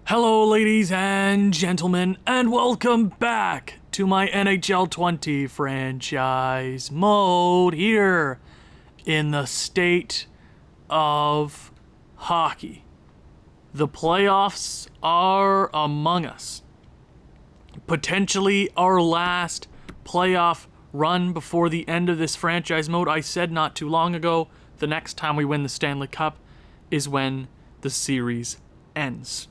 Hello, ladies and gentlemen, and welcome back to my NHL 20 franchise mode here in the state of hockey. The playoffs are among us. Potentially our last playoff run before the end of this franchise mode. I said not too long ago, the next time we win the Stanley Cup is when the series ends.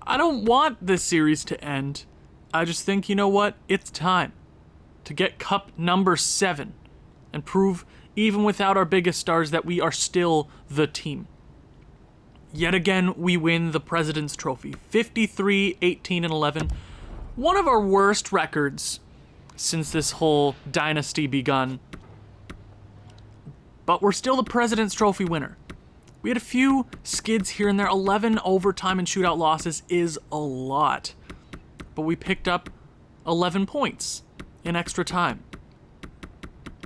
I don't want this series to end. I just think, you know what? It's time to get cup number 7 and prove, even without our biggest stars, that we are still the team. Yet again, we win the President's Trophy. 53, 18, and 11. One of our worst records since this whole dynasty begun. But we're still the President's Trophy winner. We had a few skids here and there. 11 overtime and shootout losses is a lot. But we picked up 11 points in extra time.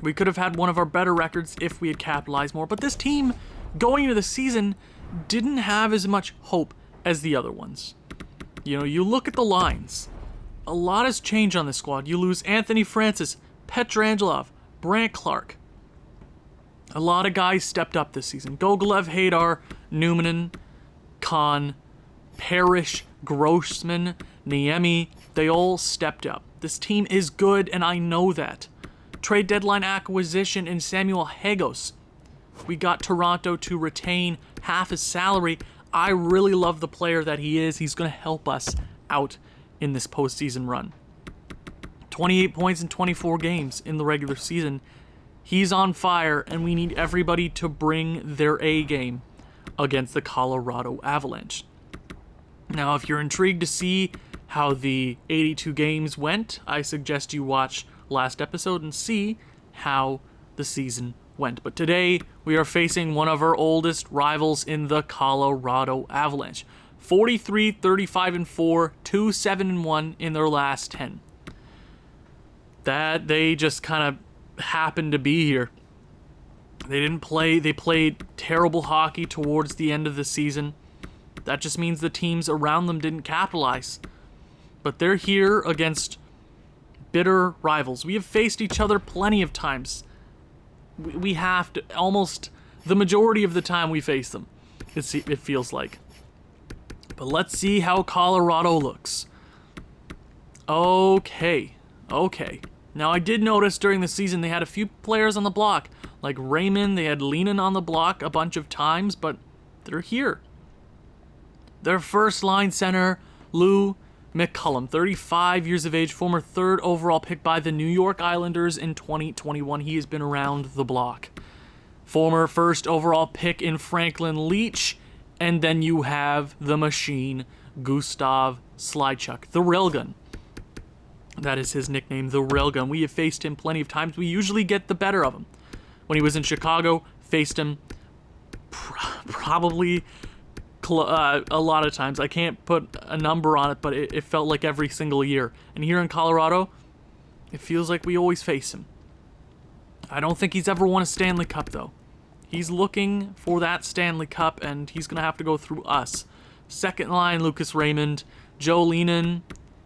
We could have had one of our better records if we had capitalized more. But this team, going into the season, didn't have as much hope as the other ones. You know, you look at the lines. A lot has changed on this squad. You lose Anthony Francis, Petrangelov, Brant Clark. A lot of guys stepped up this season. Gogolev, Hadar, Numanen, Khan, Parrish, Grossman, Niemi, they all stepped up. This team is good, and I know that. Trade deadline acquisition in Samuel Hagos. We got Toronto to retain half his salary. I really love the player that he is. He's going to help us out in this postseason run. 28 points in 24 games in the regular season. He's on fire, and we need everybody to bring their A game against the Colorado Avalanche. Now, if you're intrigued to see how the 82 games went, I suggest you watch last episode and see how the season went. But today, we are facing one of our oldest rivals in the Colorado Avalanche. 43, 35, and 4, 2, 7, and 1 in their last 10. That they just kind of happened to be here. They played terrible hockey towards the end of the season. That just means the teams around them didn't capitalize. But they're here against bitter rivals. We have faced each other plenty of times. We have to, almost the majority of the time we face them, it feels like. But let's see how Colorado looks. Okay. Now, I did notice during the season they had a few players on the block. Like Raymond, they had Leanin on the block a bunch of times, but they're here. Their first line center, Lou McCullum, 35 years of age, former 3rd overall pick by the New York Islanders in 2021. He has been around the block. Former 1st overall pick in Franklin Leach, and then you have the machine, Gustav Slychuk, the railgun. That is his nickname, the railgun. We have faced him plenty of times. We usually get the better of him. When he was in Chicago, faced him probably a lot of times. I can't put a number on it, but it felt like every single year. And here in Colorado, it feels like we always face him. I don't think he's ever won a Stanley Cup, though. He's looking for that Stanley Cup, and he's going to have to go through us. Second line, Lucas Raymond, Joe Leanin.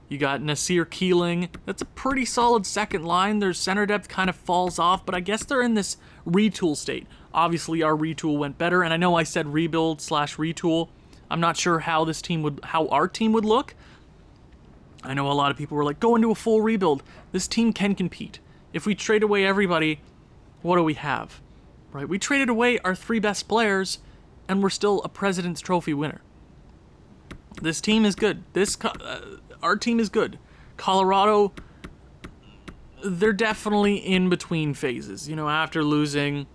You got Nasir Keeling. That's a pretty solid second line. Their center depth kind of falls off, but I guess they're in this retool state. Obviously, our retool went better, and I know I said rebuild/retool. I'm not sure how our team would look. I know a lot of people were like, go into a full rebuild. This team can compete. If we trade away everybody, what do we have? Right? We traded away our 3 best players, and we're still a President's Trophy winner. This team is good. Our team is good. Colorado, they're definitely in between phases. You know, after losing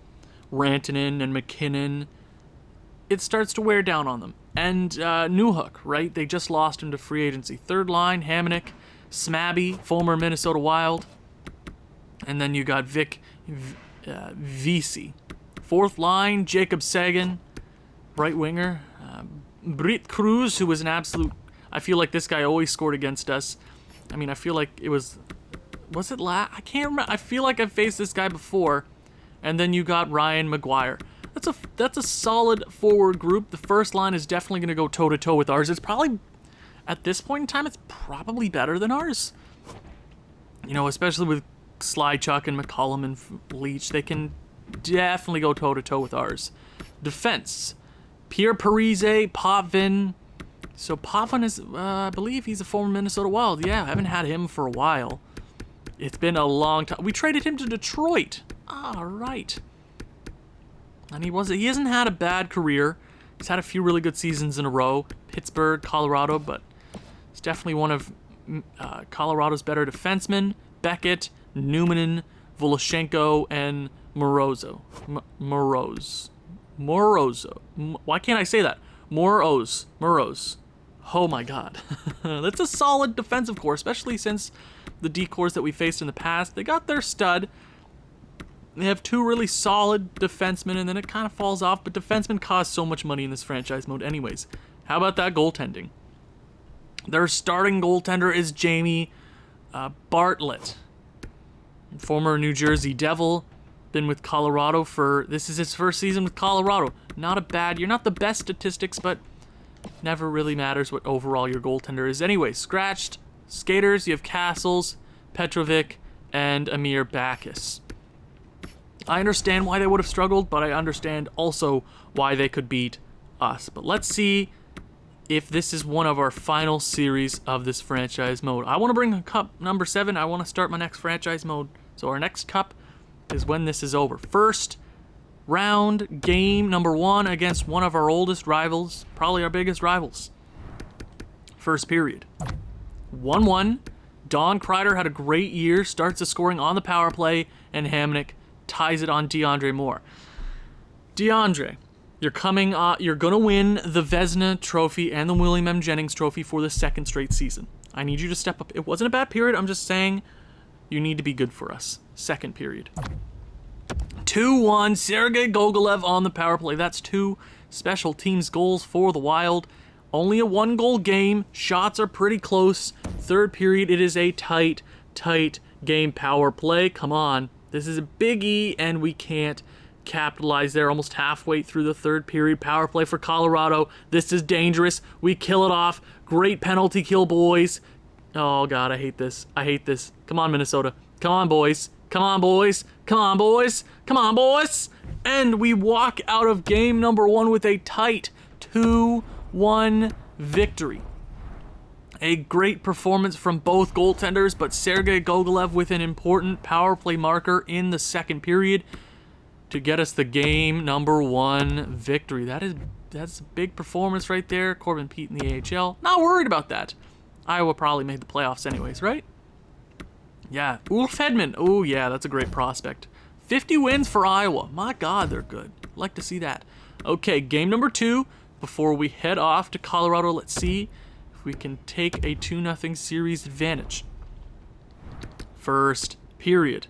Rantanen and McKinnon, it starts to wear down on them. And Newhook, right? They just lost him to free agency. Third line, Hamonic, Smabby, former Minnesota Wild. And then you got Vic Vesey. Fourth line, Jacob Sagan, right winger. Britt Cruz, who was an absolute... I feel like this guy always scored against us. I mean, I feel like it was it I can't remember. I feel like I've faced this guy before. And then you got Ryan McGuire. That's a solid forward group. The first line is definitely going to go toe-to-toe with ours. It's probably at this point in time, it's probably better than ours. You know, especially with Slychuk and McCollum and Leach, they can definitely go toe-to-toe with ours. Defense. Pierre Parise, Potvin. So Potvin is, I believe he's a former Minnesota Wild. Yeah, I haven't had him for a while. It's been a long time. We traded him to Detroit. All right. And he hasn't had a bad career. He's had a few really good seasons in a row. Pittsburgh, Colorado, but he's definitely one of Colorado's better defensemen. Beckett, Numanen, Voloshenko, and Morozo. Morozo. Why can't I say that? Moroz. Oh my god. That's a solid defensive core, especially since the D-cores that we faced in the past. They got their stud. They have two really solid defensemen, and then it kind of falls off, but defensemen cost so much money in this franchise mode anyways. How about that goaltending? Their starting goaltender is Jamie Bartlett, former New Jersey Devil, been with Colorado this is his first season with Colorado. You're not the best statistics, but never really matters what overall your goaltender is anyway. Scratched skaters, you have Castles, Petrovic, and Amir Backus. I understand why they would have struggled, but I understand also why they could beat us. But let's see if this is one of our final series of this franchise mode. I want to bring cup number 7. I want to start my next franchise mode. So our next cup is when this is over. First round, game number 1 against one of our oldest rivals, probably our biggest rivals. First period. 1-1. Don Kreider had a great year, starts the scoring on the power play, and Hamonic ties it on DeAndre Moore. DeAndre, you're going to win the Vezina Trophy and the William M. Jennings Trophy for the second straight season. I need you to step up. It wasn't a bad period. I'm just saying you need to be good for us. Second period. 2-1, Sergei Gogolev on the power play. That's 2 special teams goals for the Wild. Only a 1-goal game. Shots are pretty close. Third period, it is a tight game. Power play. Come on. This is a biggie, and we can't capitalize there. Almost halfway through the third period. Power play for Colorado. This is dangerous. We kill it off. Great penalty kill, boys. Oh, God, I hate this. Come on, Minnesota. Come on, boys. Come on, boys. And we walk out of game number 1 with a tight 2-1 victory. A great performance from both goaltenders, but Sergei Gogolev with an important power play marker in the second period to get us the game number 1 victory. That's a big performance right there. Corbin Pete in the AHL. Not worried about that. Iowa probably made the playoffs anyways, right? Yeah. Ulf Hedman. Oh, yeah, that's a great prospect. 50 wins for Iowa. My God, they're good. Like to see that. Okay, game number 2. Before we head off to Colorado, let's see if we can take a 2-0 series advantage. First period.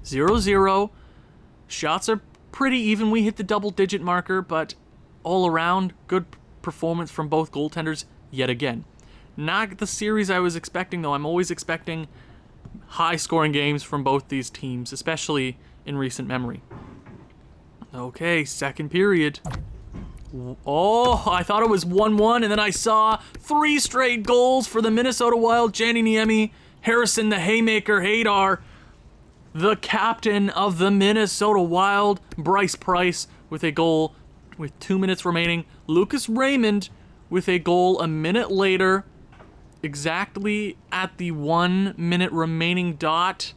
0-0. Shots are pretty even. We hit the double-digit marker, but all around, good performance from both goaltenders yet again. Not the series I was expecting, though. I'm always expecting high-scoring games from both these teams, especially in recent memory. Okay, second period. Oh, I thought it was 1-1, and then I saw 3 straight goals for the Minnesota Wild. Jani Niemi, Harrison the Haymaker, Hadar, the captain of the Minnesota Wild, Bryce Price with a goal with 2 minutes remaining. Lucas Raymond with a goal a minute later, exactly at the 1 minute remaining dot.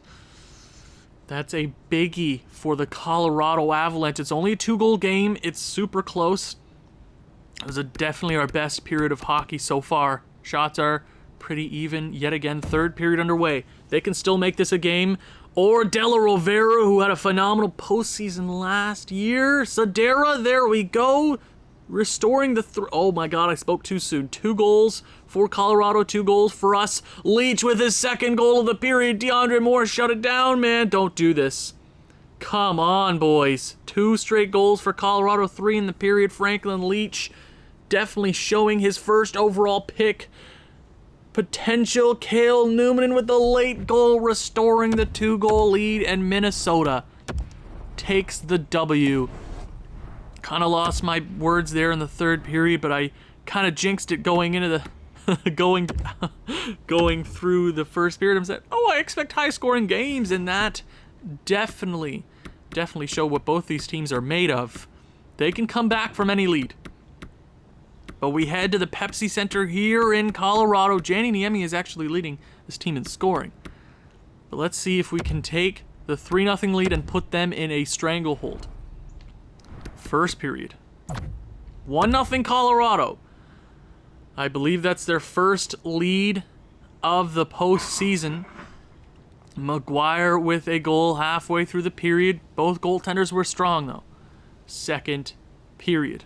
That's a biggie for the Colorado Avalanche. It's only a 2-goal game. It's super close. It was definitely our best period of hockey so far. Shots are pretty even. Yet again, third period underway. They can still make this a game. Or Della Rovera, who had a phenomenal postseason last year. Sadera, there we go. Restoring the oh my God, I spoke too soon. 2 goals for Colorado, 2 goals for us. Leach with his second goal of the period. DeAndre Moore, shut it down, man. Don't do this. Come on, boys. 2 straight goals for Colorado, 3 in the period. Franklin Leach definitely showing his first overall pick potential. Cale Newman with the late goal, restoring the 2-goal lead, and Minnesota takes the W. Kind of lost my words there in the third period, but I kind of jinxed it going into going through the first period. I'm saying, oh, I expect high-scoring games, and that definitely show what both these teams are made of. They can come back from any lead. But we head to the Pepsi Center here in Colorado. Jani Niemi is actually leading this team in scoring. But let's see if we can take the 3-0 lead and put them in a stranglehold. First period. 1-0 Colorado. I believe that's their first lead of the postseason. McGuire with a goal halfway through the period. Both goaltenders were strong, though. Second period.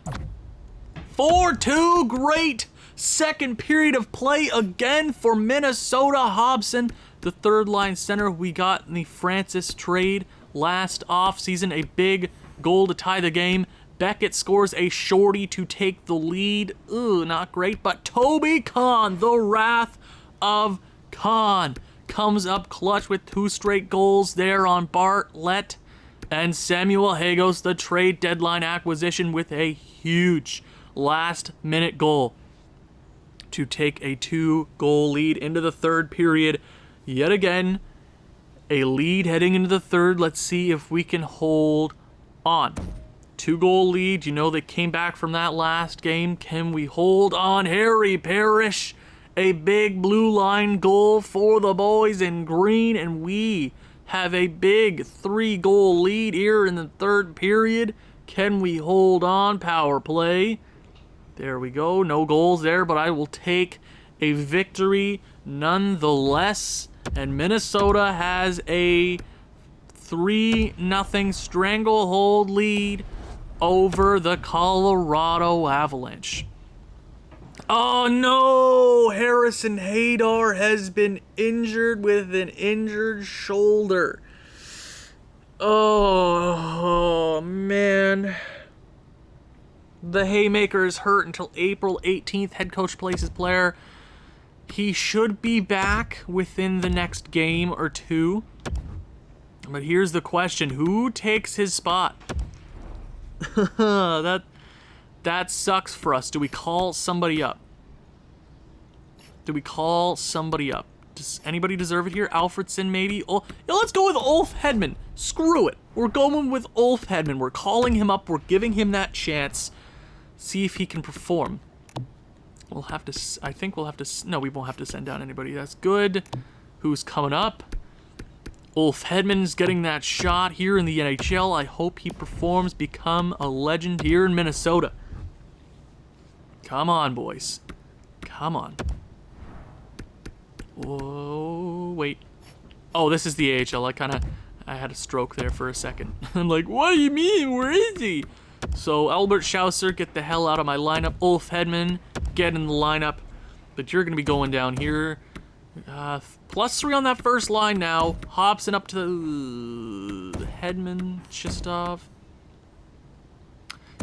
4-2, great second period of play again for Minnesota. Hobson, the third-line center we got in the Francis trade last offseason. A big goal to tie the game. Beckett scores a shorty to take the lead. Ooh, not great, but Toby Kahn, the wrath of Kahn, comes up clutch with 2 straight goals there on Bartlett. And Samuel Hagos, the trade deadline acquisition, with a huge last-minute goal to take a 2-goal lead into the third period. Yet again, a lead heading into the third. Let's see if we can hold on. 2-goal lead. You know they came back from that last game. Can we hold on? Harry Parrish, a big blue line goal for the boys in green, and we have a big 3-goal lead here in the third period. Can we hold on? Power play. There we go. No goals there, but I will take a victory nonetheless. And Minnesota has a 3-0 stranglehold lead over the Colorado Avalanche. Oh no! Harrison Hadar has been injured with an injured shoulder. Oh man. The Haymaker is hurt until April 18th. Head coach places player. He should be back within the next game or two. But here's the question. Who takes his spot? That sucks for us. Do we call somebody up? Does anybody deserve it here? Alfredson, maybe? Oh, yeah, let's go with Ulf Hedman. Screw it. We're going with Ulf Hedman. We're calling him up. We're giving him that chance. See if he can perform. We'll have to... I think we'll have to... No, we won't have to send down anybody. That's good. Who's coming up? Ulf Hedman's getting that shot here in the NHL. I hope he performs. Become a legend here in Minnesota. Come on, boys. Come on. Whoa, wait. Oh, this is the AHL. I had a stroke there for a second. I'm like, what do you mean? Where is he? So, Albert Schausser, get the hell out of my lineup. Ulf Hedman, get in the lineup. But you're going to be going down here. +3 on that first line now. Hobson up to Hedman, Chistov.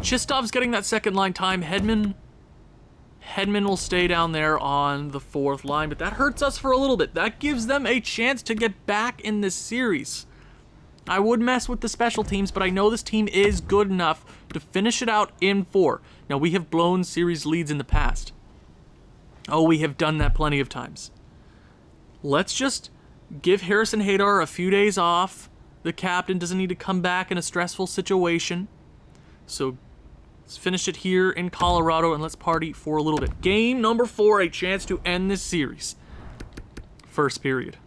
Chistov's getting that second line time. Hedman will stay down there on the fourth line, but that hurts us for a little bit. That gives them a chance to get back in this series. I would mess with the special teams, but I know this team is good enough to finish it out in 4. Now, we have blown series leads in the past. Oh, we have done that plenty of times. Let's just give Harrison Hadar a few days off. The captain doesn't need to come back in a stressful situation. So let's finish it here in Colorado and let's party for a little bit. Game number 4, a chance to end this series. First period.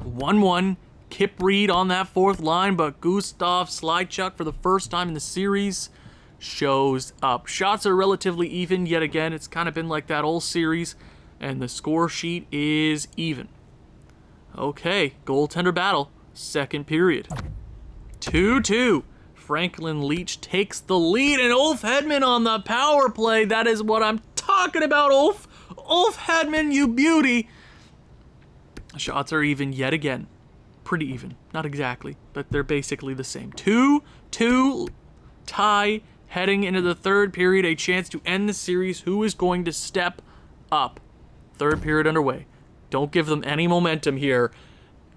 1-1. Kip Reed on that fourth line, but Gustav Slychuk for the first time in the series shows up. Shots are relatively even yet again. It's kind of been like that all series, and the score sheet is even. Okay, goaltender battle. Second period. 2-2. Franklin Leach takes the lead, and Ulf Hedman on the power play. That is what I'm talking about, Ulf. Ulf Hedman, you beauty. Shots are even yet again. Pretty even. Not exactly, but they're basically the same. 2-2 tie heading into the third period. A chance to end the series. Who is going to step up? Third period underway. Don't give them any momentum here.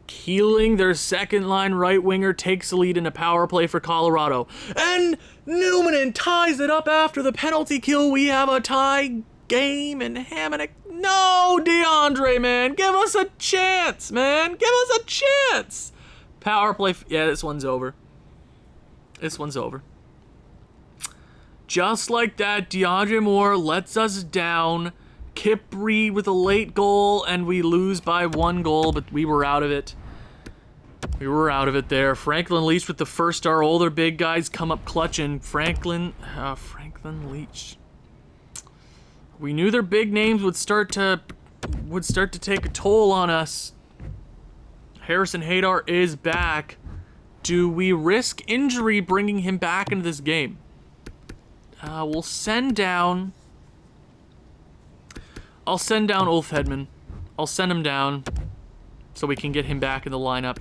Keeling, their second line right winger, takes the lead in a power play for Colorado. And Newmanen ties it up after the penalty kill. We have a tie. game, and Hamonic. No, DeAndre, man. Give us a chance, man. Give us a chance. Power play. Yeah, this one's over. This one's over. Just like that, DeAndre Moore lets us down. Kip Reed with a late goal, and we lose by 1 goal, but we were out of it. We were out of it there. Franklin Leach with the first star. Older big guys come up clutching. Franklin Leach. We knew their big names would start to take a toll on us. Harrison Hadar is back. Do we risk injury bringing him back into this game? We'll send down... I'll send down Ulf Hedman. I'll send him down so we can get him back in the lineup.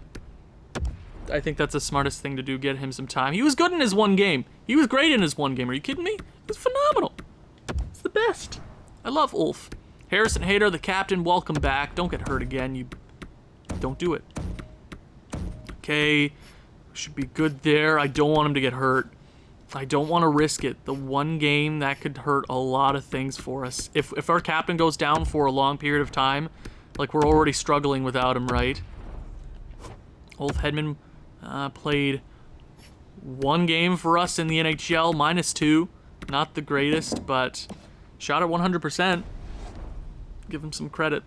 I think that's the smartest thing to do, get him some time. He was good in his 1 game. He was great in his 1 game. Are you kidding me? It was phenomenal. It's the best. I love Ulf. Harrison Hadar, the captain, welcome back. Don't get hurt again. You don't do it. Okay. Should be good there. I don't want him to get hurt. I don't want to risk it. The 1 game, that could hurt a lot of things for us. If our captain goes down for a long period of time, like we're already struggling without him, right? Ulf Hedman played 1 game for us in the NHL, -2. Not the greatest, but shot at 100%. Give him some credit.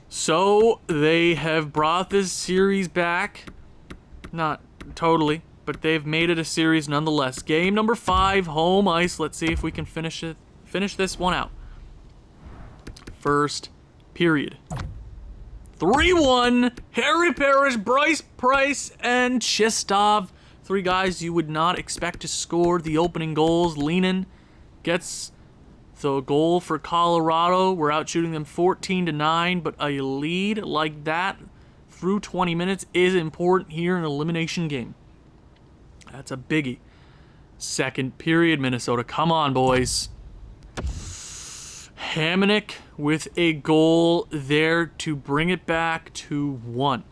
So they have brought this series back. Not totally, but they've made it a series nonetheless. Game number 5, home ice. Let's see if we can finish this one out. First period. 3-1. Harry Parrish, Bryce Price, and Chistov. 3 guys you would not expect to score the opening goals. Leanin gets the goal for Colorado. We're out shooting them 14-9, but a lead like that through 20 minutes is important here in an elimination game. That's a biggie. Second period, Minnesota. Come on, boys. Hamonic with a goal there to bring it back to 1.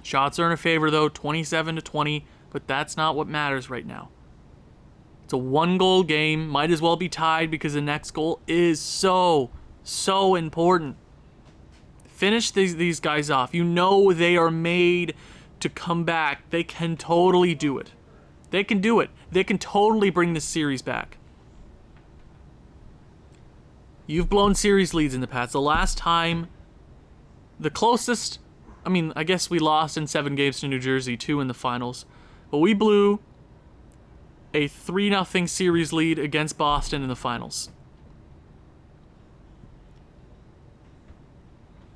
Shots are in our favor, though, 27-20, but that's not what matters right now. It's a 1-goal game. Might as well be tied because the next goal is so important. Finish these guys off. You know they are made to come back. They can totally do it. They can do it. They can totally bring this series back. You've blown series leads in the past. The last time, the closest, I guess we lost in 7 games to New Jersey, 2 in the finals. But we blew a 3-0 series lead against Boston in the finals.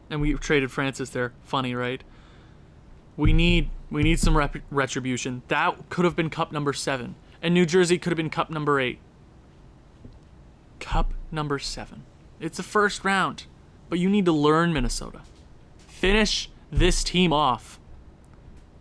And we traded Francis there. Funny, right? We need some retribution. That could have been cup number 7. And New Jersey could have been cup number 8. Cup number 7. It's the first round. But you need to learn, Minnesota. Finish this team off.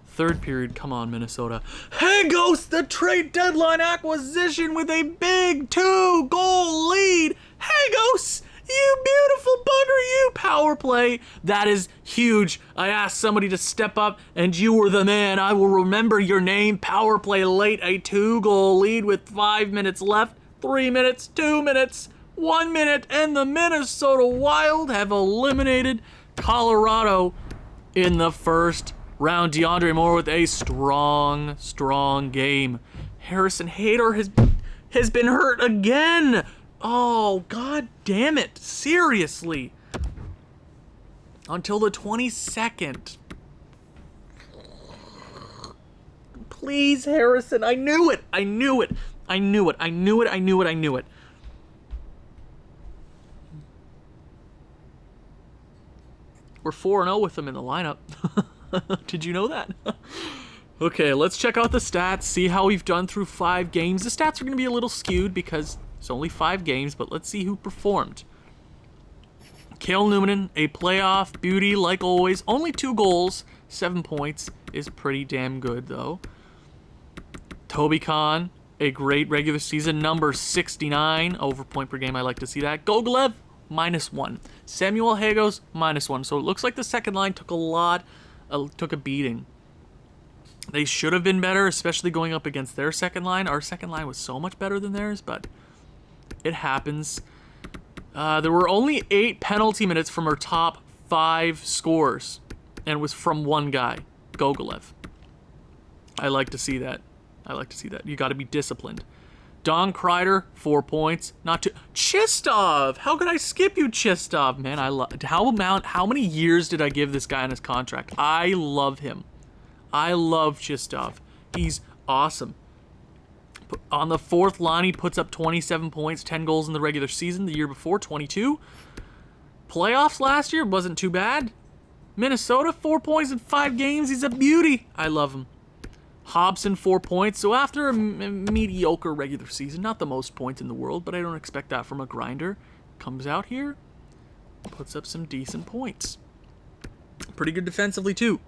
Third period, come on, Minnesota. Hagos, the trade deadline acquisition with a big 2-goal lead. Hagos, you beautiful bugger, you. Power play. That is huge. I asked somebody to step up, and you were the man. I will remember your name. Power play late, a 2-goal lead with 5 minutes left. 3 minutes, 2 minutes, 1 minute, and the Minnesota Wild have eliminated Colorado in the first round. DeAndre Moore with a strong game. Harrison Hadar has been hurt again. Oh, god damn it. Seriously. Until the 22nd. Please, Harrison. I knew it. We're 4-0 with them in the lineup. Did you know that? Okay, let's check out the stats, see how we've done through 5 games. The stats are going to be a little skewed because it's only 5 games, but let's see who performed. Cale Newman, a playoff beauty like always. Only 2 goals, 7 points is pretty damn good, though. Toby Kahn, a great regular season number 69. Over point per game, I like to see that. Gogolev, -1. Samuel Hagos, -1. So it looks like the second line took a beating. They should have been better, especially going up against their second line. Our second line was so much better than theirs, but It happens. There were only 8 penalty minutes from our top 5 scorers, and it was from one guy, Gogolev. I like to see that. You got to be disciplined. Don Kreider, 4 points. Not too. Chistov! How could I skip you, Chistov? Man, how many years did I give this guy on his contract? I love him. I love Chistov. He's awesome. On the 4th line, he puts up 27 points, 10 goals in the regular season. The year before, 22. Playoffs last year wasn't too bad. Minnesota, 4 points in 5 games. He's a beauty. I love him. Hobson, 4 points. So after a mediocre regular season, not the most points in the world, but I don't expect that from a grinder. Comes out here, puts up some decent points. Pretty good defensively, too.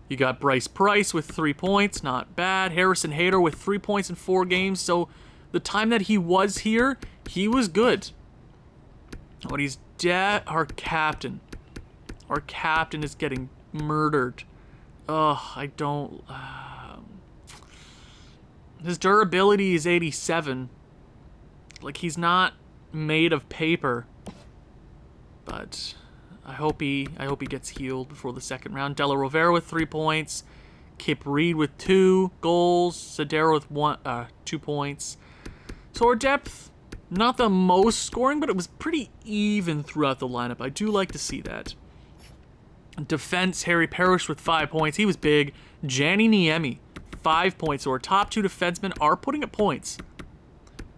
You got Bryce Price with 3 points, not bad. Harrison Hayter with 3 points in 4 games. So the time that he was here, he was good. But he's dead. Our captain is getting murdered. Ugh, I don't... His durability is 87. Like, he's not made of paper. But I hope he gets healed before the second round. Della Rovera with 3 points. Kip Reed with 2 goals. Sedera with 2 points. So our depth, not the most scoring, but it was pretty even throughout the lineup. I do like to see that. Defense, Harry Parrish with 5 points. He was big. Jani Niemi, 5 points. So our top 2 defensemen are putting up points.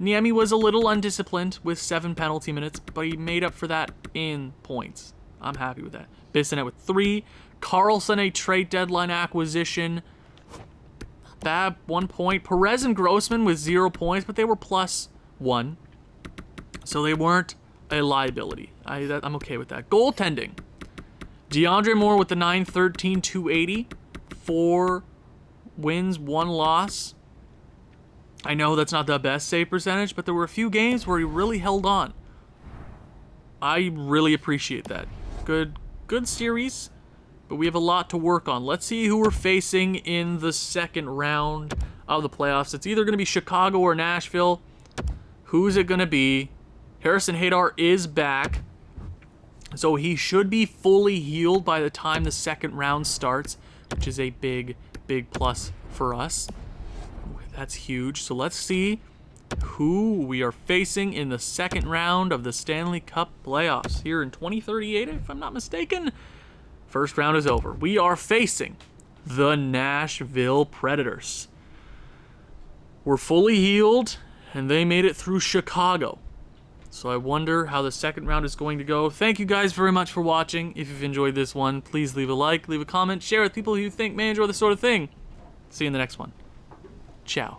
Niemi was a little undisciplined with 7 penalty minutes, but he made up for that in points. I'm happy with that. Bissonnette with 3. Carlson, a trade deadline acquisition. Bad, 1 point. Perez and Grossman with 0 points, but they were +1. So they weren't a liability. I'm okay with that. Goaltending. DeAndre Moore with the 913, 280. 4 wins, 1 loss. I know that's not the best save percentage, but there were a few games where he really held on. I really appreciate that. Good series, but we have a lot to work on. Let's see who we're facing in the second round of the playoffs. It's either going to be Chicago or Nashville. Who's it going to be? Harrison Hayter is back, so he should be fully healed by the time the second round starts, which is a big plus for us. That's huge. So let's see who we are facing in the second round of the Stanley Cup playoffs here in 2038, if I'm not mistaken. First round is over. We are facing the Nashville Predators. We're fully healed, and they made it through Chicago. So I wonder how the second round is going to go. Thank you guys very much for watching. If you've enjoyed this one, please leave a like, leave a comment, share with people who you think may enjoy this sort of thing. See you in the next one. Ciao.